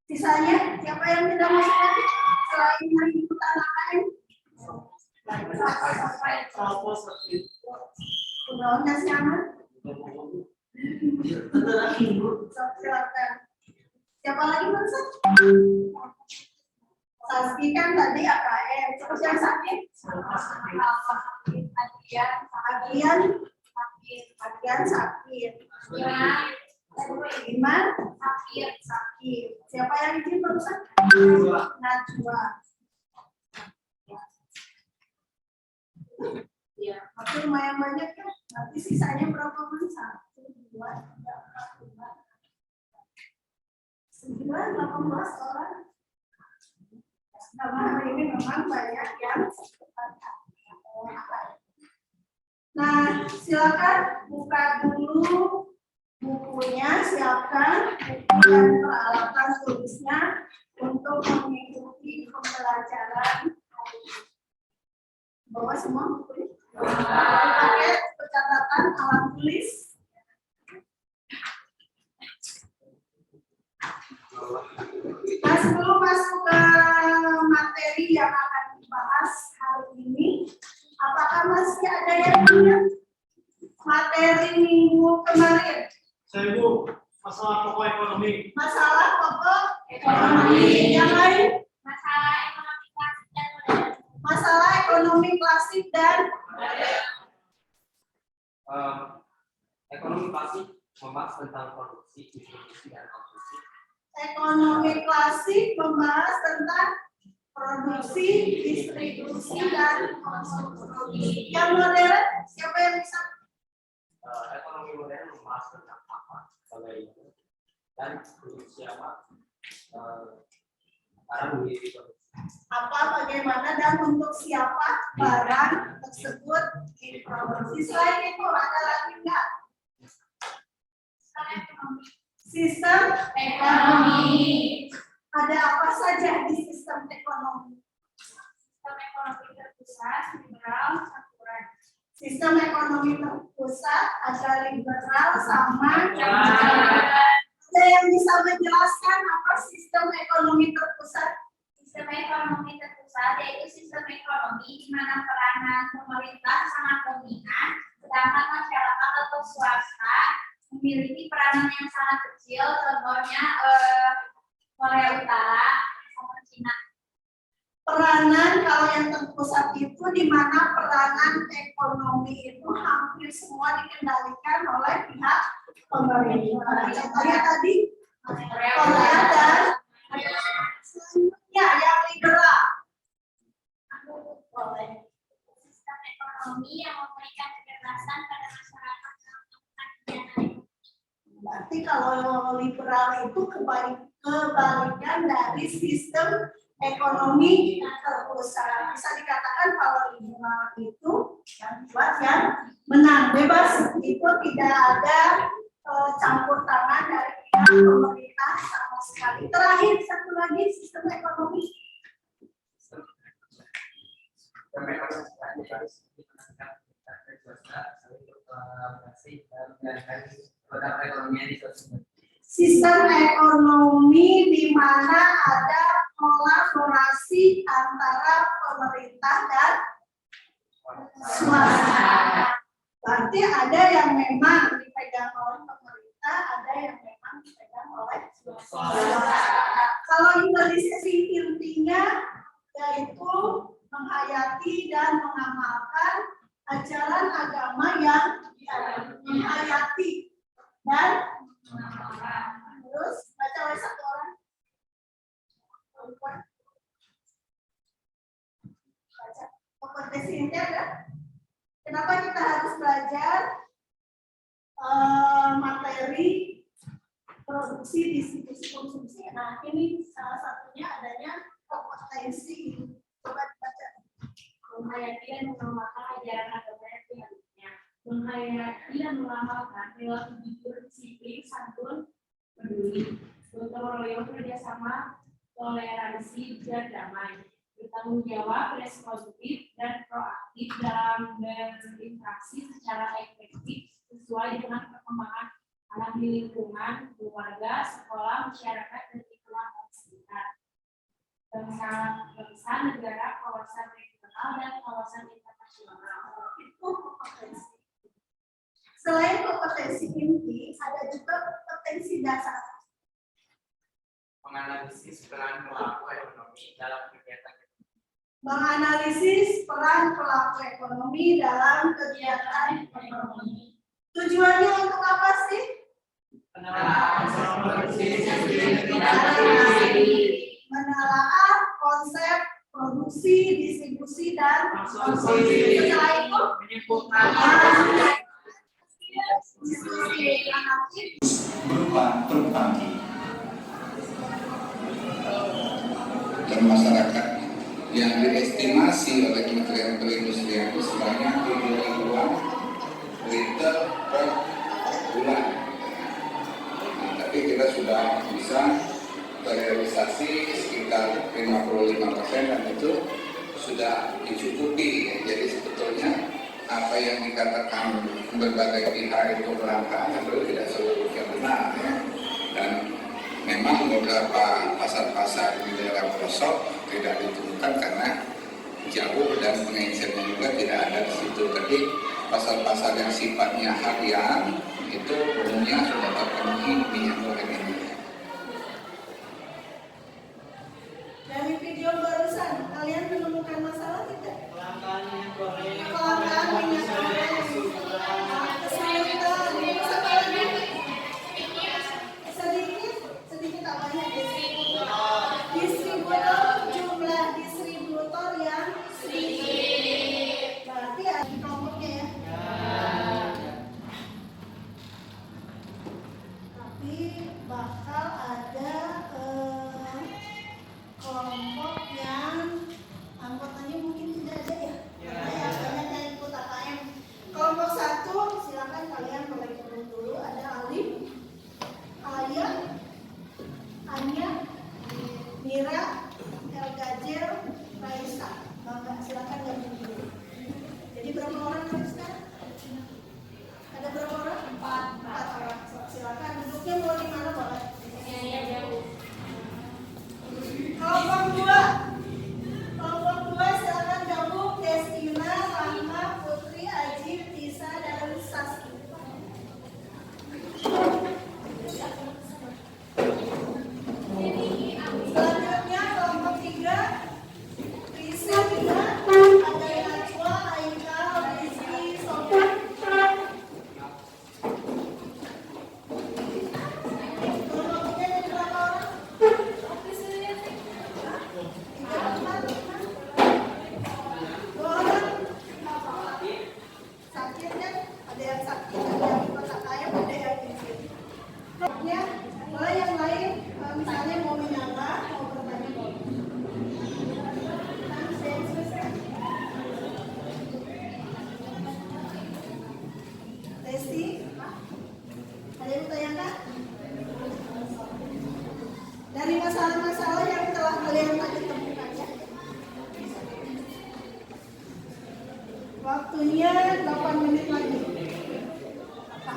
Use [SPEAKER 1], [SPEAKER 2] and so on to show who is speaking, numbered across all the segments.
[SPEAKER 1] Sisanya siapa yang tidak masuk lagi selain yang diutamakan? Undangnya siapa? Silakan. Siapa lagi maksud? Saski kan tadi AKM. Terus yang sakit? Agian sakit. Iman sakit. Siapa yang izin barusan? Najwa. Ya, tapi lumayan banyak ya. Nanti sisanya berapa men? 1, 2, 3, 4, 5, 9, 18 orang. Karena hari ini memang banyak yang nah, silakan buka dulu bukunya, siapkan buku dan peralatan tulisnya untuk mengikuti pembelajaran hari ini. Bawa semua bukunya. Pakai pencatatan alat tulis. Nah, sebelum masuk ke materi yang akan dibahas hari ini, apakah masih ada yang ingat materi minggu kemarin?
[SPEAKER 2] Saya Bu, masalah pokok ekonomi.
[SPEAKER 1] Masalah pokok ekonomi. Yang lain? Masalah ekonomi klasik dan
[SPEAKER 3] ekonomi klasik membahas tentang produksi, distribusi, dan konsumsi.
[SPEAKER 1] ekonomi klasik membahas tentang produksi, distribusi, dan konsumsi. Yang modern, siapa yang bisa?
[SPEAKER 3] Ekonomi modern membahas tentang apa, bagaimana, dan produksi apa, barang diproduksi.
[SPEAKER 1] Apa, bagaimana, dan untuk siapa barang tersebut diproduksi. Selain itu ada lagi enggak? Sistem ekonomi. Ada apa saja di sistem ekonomi? Sistem ekonomi terpusat, liberal, campuran. Sistem ekonomi terpusat, ada liberal sama campuran. Ada yang bisa menjelaskan apa sistem ekonomi terpusat? Sistem ekonomi terpusat yaitu sistem ekonomi di mana peranan pemerintah sangat dominan, sedangkan masyarakat atau swasta memiliki peranan yang sangat kecil. Contohnya Korea Utara sama Cina. Peranan kalau yang terpusat itu di mana peranan ekonomi itu hampir semua dikendalikan oleh pihak pemerintah. Contohnya tadi Korea dan selanjutnya yang liberal. Sistem ekonomi yang memberikan kebebasan pada masyarakat dalam melakukan kegiatan. Berarti kalau liberal itu kebalikan dari sistem ekonomi terpusat. Bisa dikatakan kalau liberal itu yang buat yang menang bebas, itu tidak ada campur tangan dari pihak pemerintah sama sekali. Terakhir satu lagi sistem ekonomi. Sistem ekonomi di mana ada kolaborasi antara pemerintah dan swasta. Berarti ada yang memang dipegang oleh pemerintah, ada yang memang dipegang oleh swasta. Kalau Indonesia intinya yaitu menghayati dan mengamalkan ajaran agama yang menghayati dan mengamalkan. Terus baca oleh satu orang. Baca. Kompetensi ini ada. Kenapa kita harus belajar materi produksi, distribusi, konsumsi? Nah, ini salah satunya adanya kompetensi. Coba baca. Menghayati dan mengamalkan ajaran agama yang dianutnya. Menghayati dan mengamalkan perilaku jujur, disiplin, santun, peduli, gotong royong, kerjasama, toleransi, dan damai. Bertanggung jawab, responsif, dan proaktif dalam berinteraksi secara efektif sesuai dengan perkembangan anak di lingkungan, keluarga, sekolah, masyarakat, dan lingkungan
[SPEAKER 4] bangsa, negara, kawasan regional, dan kawasan internasional.
[SPEAKER 1] Itu kompetensi. Selain kompetensi inti, ada juga kompetensi dasar.
[SPEAKER 3] Menganalisis peran pelaku ekonomi dalam kegiatan
[SPEAKER 1] Menganalisis peran pelaku ekonomi dalam kegiatan ekonomi. Tujuannya untuk apa sih? Menelaah konsep produksi, distribusi, dan konsumsi. Setelah itu,
[SPEAKER 2] menyimpulkan
[SPEAKER 1] diskusi analitik
[SPEAKER 5] berupa truk tangki dan masyarakat yang diestimasi oleh Kementerian Perindustrian itu sebanyak 7.000-an liter per bulan. Nah, tapi kita sudah bisa terrealisasi sekitar 55% dan itu sudah dicukupi. Jadi sebetulnya apa yang dikatakan berbagai pihak itu kelangkaan itu tidak seluruhnya benar ya. Dan memang beberapa pasar-pasar di daerah pelosok tidak ditemukan karena jauh dan pengisiannya juga tidak ada di situ. Tapi pasar-pasar yang sifatnya harian itu umumnya sudah terpenuhi minyak goreng ini.
[SPEAKER 1] dari video barusan, kalian menemukan masalah tidak?
[SPEAKER 2] kelangkaan minyak goreng,
[SPEAKER 1] Kelangkaan minyak goreng, kesulitan, terus apa lagi? Sedikit tak banyak distributor, jumlah distributor yang sedikit. Berarti ada kelompoknya ya. Tapi bakal ada kelompok yang anggotanya mungkin tidak ada ya. Karena banyak yang ikut AKM. Kelompok 1 silakan kalian mulai dulu. Ada Alim, Alia, Anya, Mira, El Gajel, Raisa. Bangga, silakan gabung dulu. Jadi berapa orang kalian sekarang? Ada berapa orang? 4 orang. Silakan duduknya mau di mana boleh. Kelompok 2 silakan gabung. Destina, Rahma, Putri, Ajib, Tisa, dan Saski. Selanjutnya kelompok 3 Risa, ada Najwa, Aika, Rizky, Sofian. Kelompok 3 ada berapa orang? 2 orang. Sakit kan? Ada yang sakit, ada yang ikut AKM, ada yang izin. Ya, boleh yang lain, misalnya mau menyapa, mau bertanya boleh. Resti, ada yang bertanyakan? Dari masalah-masalah yang telah kalian tadi temukan ya. Waktunya 8 menit lagi. Apa?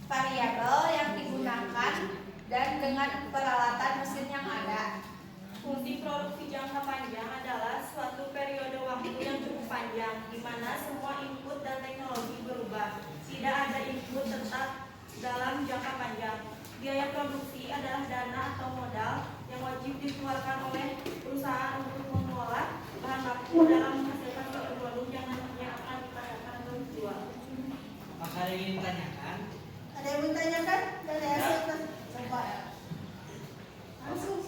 [SPEAKER 6] Variabel yang digunakan dan dengan peralatan mesin yang ada.
[SPEAKER 7] Fungsi produksi jangka panjang adalah suatu periode waktu yang cukup panjang, di mana semua input dan teknologi berubah. Tidak ada input tetap dalam jangka panjang. Biaya produksi adalah dana atau modal yang wajib dikeluarkan oleh perusahaan untuk mengolah bahan baku dalam menghasilkan suatu produk yang nantinya akan dipasaran atau dijual.
[SPEAKER 2] Apakah ada yang ingin ditanyakan?
[SPEAKER 1] Ada yang bertanyakan? Dari hasil coba. Langsung.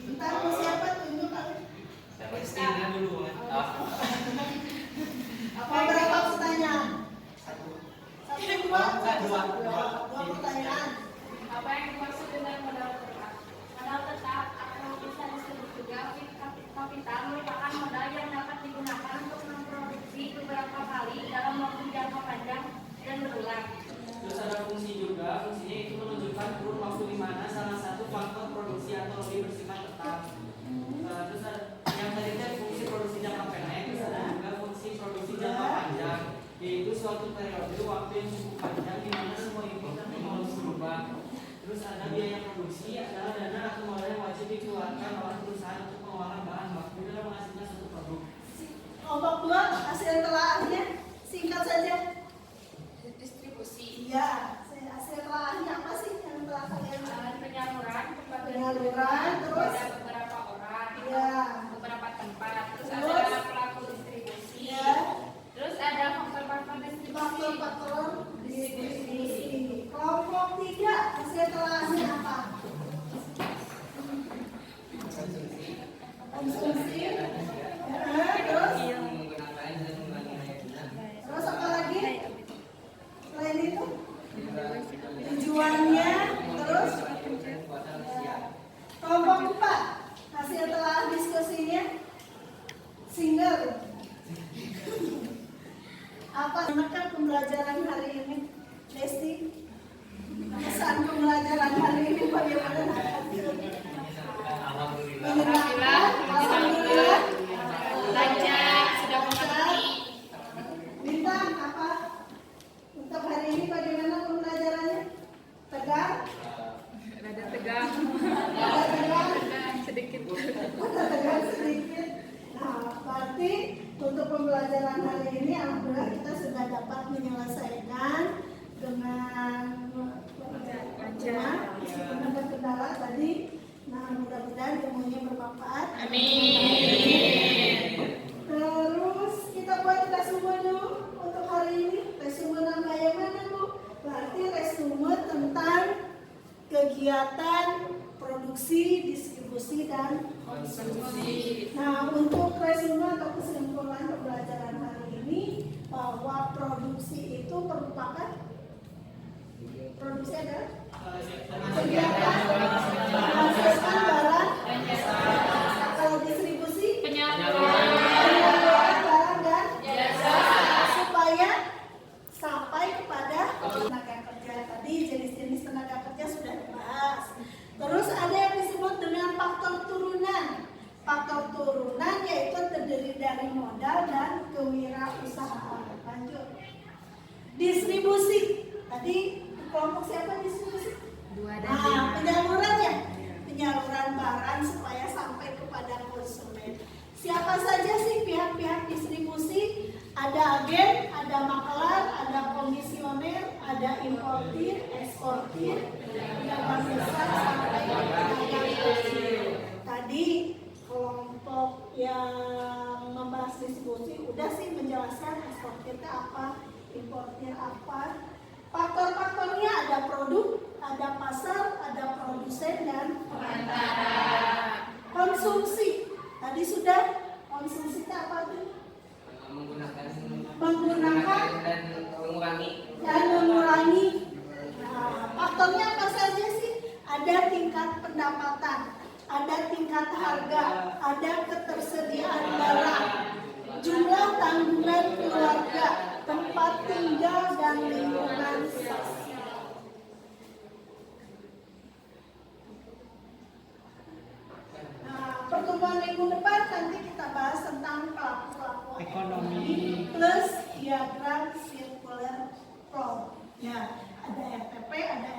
[SPEAKER 1] Entah mau siapa tunjuk kalian.
[SPEAKER 2] Destina duluan.
[SPEAKER 1] Apa berapa pertanyaan?
[SPEAKER 2] Satu.
[SPEAKER 1] 1, 2 pertanyaan.
[SPEAKER 4] Apa yang dimaksud dengan modal tetap? Modal tetap atau bisa
[SPEAKER 2] biaya produksi adalah dana atau modal yang wajib dikeluarkan oleh perusahaan untuk pengeluaran bahan baku dalam menghasilkan suatu produk.
[SPEAKER 1] Kelompok 2, hasil telaahnya singkat saja.
[SPEAKER 6] Distribusi.
[SPEAKER 1] Iya, hasil telaahnya apa sih yang telah kalian
[SPEAKER 6] Penyaluran
[SPEAKER 1] penyaluran, terus
[SPEAKER 6] kepada beberapa orang,
[SPEAKER 1] ya,
[SPEAKER 6] beberapa tempat. Terus
[SPEAKER 1] Terus?
[SPEAKER 6] ada pelaku distribusi.
[SPEAKER 1] ya,
[SPEAKER 6] Terus ada faktor-faktor distribusi.
[SPEAKER 1] faktor-faktor distribusi. Kelompok 3, hasil telaahnya apa? Konsumsi. Terus apa lagi? Selain itu? Tujuannya, terus kelompok 4, hasil telah diskusinya single. Apa kan pembelajaran hari ini, Desti? Kesan pembelajaran hari ini bagaimana? Menyenangkan, alhamdulillah.
[SPEAKER 6] Lancar, sudah mengerti.
[SPEAKER 1] Bintang, apa? Untuk hari ini bagaimana pembelajarannya? Tegang?
[SPEAKER 6] Ada tegang.
[SPEAKER 1] Ada tegang?
[SPEAKER 6] Sedikit.
[SPEAKER 1] Ada tegang sedikit. Nah, berarti untuk pembelajaran hari ini alhamdulillah kita sudah dapat menyelesaikan dengan meskipun ada kendala tadi. Nah, mudah-mudahan ilmunya bermanfaat.
[SPEAKER 6] Amin.
[SPEAKER 1] Terus kita buat resume dulu untuk hari ini. Resume kayak mana, Bu? Berarti resume tentang kegiatan produksi, distribusi, dan konsumsi. Nah, untuk resume atau kesimpulan pembelajaran hari ini bahwa produksi itu merupakan produksi adalah kegiatan menghasilkan barang. Kalau distribusi penyaluran barang dan supaya sampai kepada tenaga kerja. Tadi jenis-jenis tenaga kerja sudah dibahas. Terus ada yang disebut dengan faktor turunan. Faktor turunan yaitu terdiri dari modal dan kewirausahaan. Lanjut. Distribusi. Tadi kelompok siapa distribusi?
[SPEAKER 6] 2 dan 5.
[SPEAKER 1] Penyaluran ya. Penyaluran barang supaya sampai kepada konsumen. Siapa saja sih pihak-pihak distribusi? Ada agen, ada makelar, ada komisioner, ada importir, eksportir, pedagang besar sampai pedagang kecil. Tadi kelompok yang membahas distribusi udah sih menjelaskan eksportir itu apa, importir apa. Faktor-faktornya ada produk, ada pasar, ada produsen dan perantara. Konsumsi. Tadi sudah konsumsi itu apa tuh? Menggunakan
[SPEAKER 3] dan mengurangi.
[SPEAKER 1] Nah, faktornya apa saja sih? Ada tingkat pendapatan, ada tingkat harga, ada ketersediaan barang, jumlah tanggungan keluarga, tempat tinggal dan lingkungan sosial. Nah, pertemuan minggu depan nanti kita bahas tentang pelaku-pelaku
[SPEAKER 2] Ekonomi.
[SPEAKER 1] plus diagram circular flow. Ya, ada RTP, ada